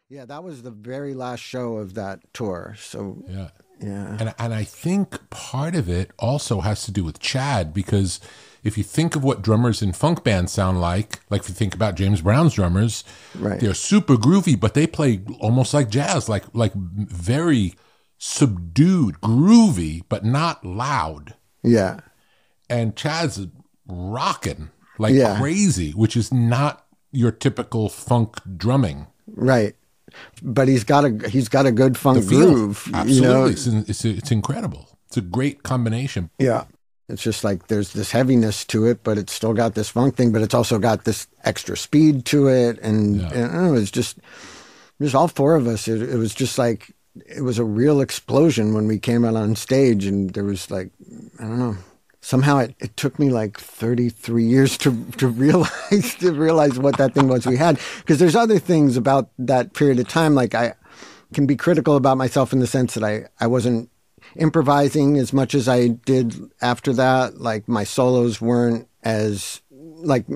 Yeah, that was the very last show of that tour. So Yeah. yeah, And I think part of it also has to do with Chad, because if you think of what drummers in funk bands sound like if you think about James Brown's drummers, right. they're super groovy, but they play almost like jazz, like very subdued, groovy, but not loud. Yeah, And Chad's rocking like yeah, crazy, which is not your typical funk drumming. right. But he's got a good The funk feel, groove, you know. absolutely, it's incredible. It's a great combination. Yeah. It's just like there's this heaviness to it, but it's still got this funk thing, but it's also got this extra speed to it. And I don't know, it's just all four of us. It was just like, it was a real explosion when we came out on stage, and there was like, I don't know, somehow it took me like 33 years to realize what that thing was we had. Because there's other things about that period of time. Like, I can be critical about myself in the sense that I wasn't improvising as much as I did after that. Like, my solos weren't as, like,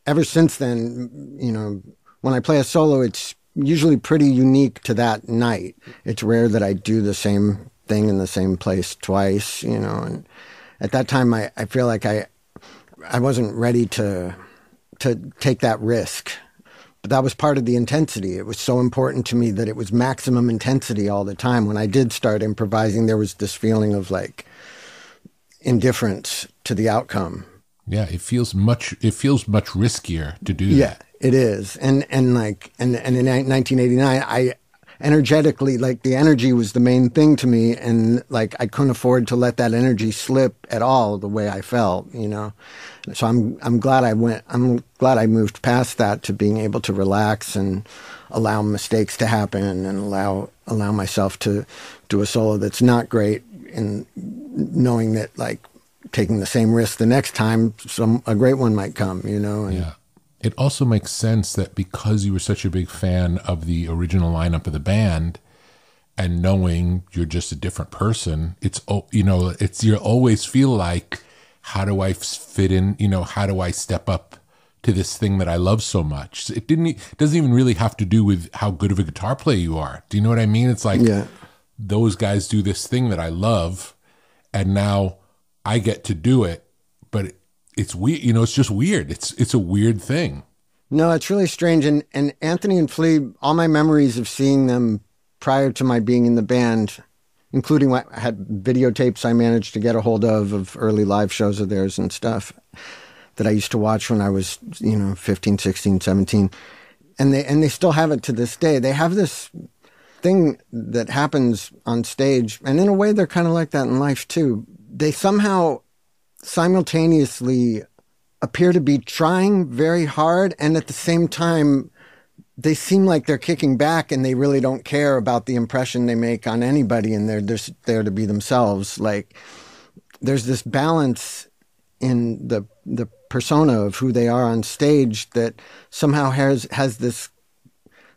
ever since then, you know, when I play a solo, it's usually pretty unique to that night. It's rare that I do the same thing in the same place twice, you know. And at that time, I feel like I wasn't ready to take that risk. But that was part of the intensity. It was so important to me that it was maximum intensity all the time. When I did start improvising, there was this feeling of like indifference to the outcome. Yeah, it feels much riskier to do Yeah, that. it is. And in 1989, I energetically, like, the energy was the main thing to me, and like I couldn't afford to let that energy slip at all the way I felt, you know. So I'm glad I moved past that to being able to relax and allow mistakes to happen, and allow myself to do a solo that's not great, and knowing that, like, taking the same risk the next time, a great one might come, you know. And Yeah. It also makes sense that because you were such a big fan of the original lineup of the band, and knowing you're just a different person, you always feel like, how do I fit in? You know, how do I step up to this thing that I love so much? It doesn't even really have to do with how good of a guitar player you are. Do you know what I mean? It's like, yeah. those guys do this thing that I love, and now I get to do it, but it's weird. You know, it's just weird. It's a weird thing. No, it's really strange. And Anthony and Flea, all my memories of seeing them prior to my being in the band, including what I had videotapes I managed to get a hold of early live shows of theirs and stuff that I used to watch when I was, 15, 16, 17. And they still have it to this day. They have this thing that happens on stage, and in a way they're kind of like that in life too. They somehow simultaneously appear to be trying very hard, and at the same time they seem like they're kicking back, and they really don't care about the impression they make on anybody, and they're just there to be themselves. Like, there's this balance in the persona of who they are on stage that somehow has this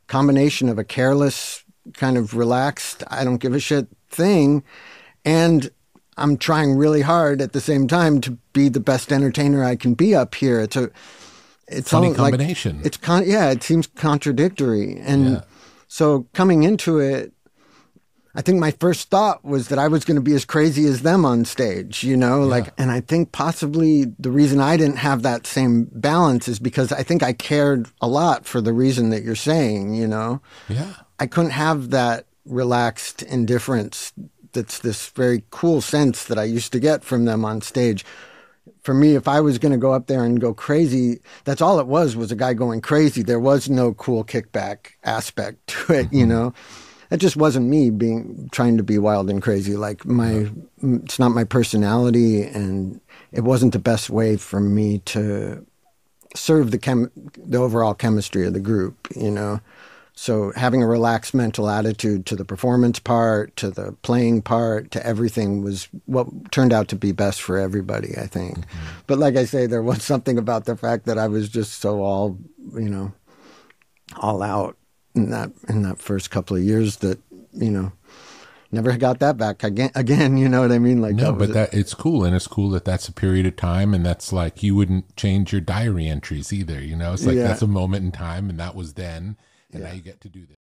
combination of a careless, kind of relaxed, I don't give a shit thing, and I'm trying really hard at the same time to be the best entertainer I can be up here. It's Funny all combination. Like, it seems contradictory. And so coming into it, I think my first thought was that I was going to be as crazy as them on stage, you know, and I think possibly the reason I didn't have that same balance is because I think I cared a lot for the reason that you're saying, you know. Yeah. I couldn't have that relaxed indifference. That's this very cool sense that I used to get from them on stage. For me, if I was going to go up there and go crazy, that's all it was a guy going crazy. There was no cool kickback aspect to it, you know. It just wasn't me trying to be wild and crazy. Like, it's not my personality, and it wasn't the best way for me to serve the overall chemistry of the group, you know. So having a relaxed mental attitude to the performance part, to the playing part, to everything was what turned out to be best for everybody, I think. Mm-hmm. But like I say, there was something about the fact that I was just so all out in that first couple of years that, never got that back again, you know what I mean? Like, no, but it's cool. And it's cool that that's a period of time, and that's like, you wouldn't change your diary entries either, you know? It's like, that's a moment in time, and that was then. And now you get to do this.